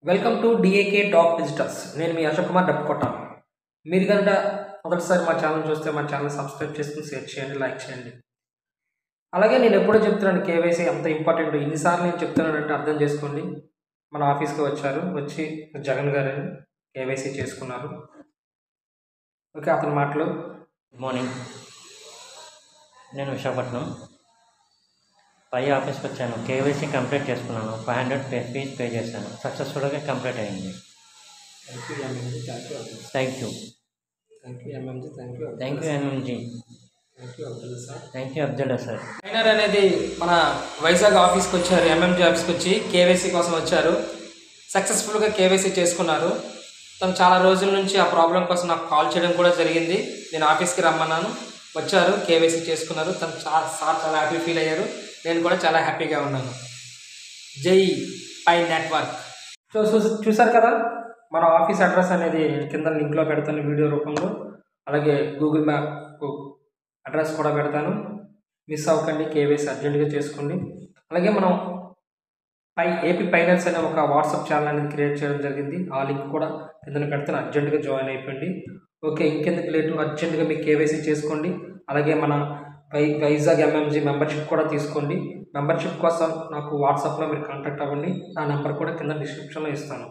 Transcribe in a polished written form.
Welcome to DAK top digitals. నేను మీ అశోక్ కుమార్ డప్పుకోట. మీరు కనుక మొదటిసారి మా ఛానల్ చూస్తే మా ఛానల్ సబ్స్క్రైబ్ చేసుకుని షేర్ చేయండి, లైక్ చేయండి. అలాగే నేను ఎప్పుడూ చెప్తున్నాను కేవైసీ అంత ఇంపార్టెంట్. ఇన్నిసార్లు నేను చెప్తున్నానంటే అర్థం చేసుకోండి. మన ఆఫీస్కి వచ్చి జగన్ గారు కేవైసీ చేసుకున్నారు. ఓకే, అతని మాటలు. గుడ్ మార్నింగ్, నేను విశాఖపట్నం పై ఆఫీస్కి వచ్చాను. కేవైసీ కంప్లీట్ చేసుకున్నాను. 500 ఫీజ్ పే చేశాను. సక్సెస్ఫుల్గా కంప్లీట్ అయింది. Thank you MMG. Thank you Abdullah sir. Trainer అనేది మన వైజాగ్ ఆఫీస్కి వచ్చారు. ఎంఎంజీ ఆఫీస్కి వచ్చి కేవైసీ కోసం వచ్చారు. సక్సెస్ఫుల్గా కేవైసీ చేసుకున్నారు. తను చాలా రోజుల నుంచి ఆ ప్రాబ్లం కోసం నాకు కాల్ చేయడం కూడా జరిగింది. నేను ఆఫీస్కి రమ్మన్నాను, వచ్చారు, కేవైసీ చేసుకున్నారు. తను చాలా హ్యాపీ ఫీల్ అయ్యారు. నేను కూడా చాలా హ్యాపీగా ఉన్నాను. జై పై నెట్వర్క్. చూసారు కదా, మన ఆఫీస్ అడ్రస్ అనేది కింద లింక్లో పెడతాను వీడియో రూపంలో. అలాగే గూగుల్ మ్యాప్ అడ్రస్ కూడా పెడతాను. మిస్ అవ్వకండి, కేవైసీ అర్జెంటుగా చేసుకోండి. అలాగే మనం ఏపీ ఫైనాన్స్ అనే ఒక వాట్సాప్ ఛానల్ అనేది క్రియేట్ చేయడం జరిగింది. ఆ లింక్ కూడా కింద పెడతాను. అర్జెంటుగా జాయిన్ అయిపోయింది. ఓకే, ఇంకెందుకు లేటు, అర్జెంటుగా మీకు కేవైసీ చేసుకోండి. అలాగే మన వైజాగ్ ఎంఎంజీ మెంబర్షిప్ కూడా తీసుకోండి. మెంబర్షిప్ కోసం నాకు వాట్సాప్లో మీరు కాంటాక్ట్ అవ్వండి. నా నెంబర్ కూడా కింద డిస్క్రిప్షన్లో ఇస్తాను.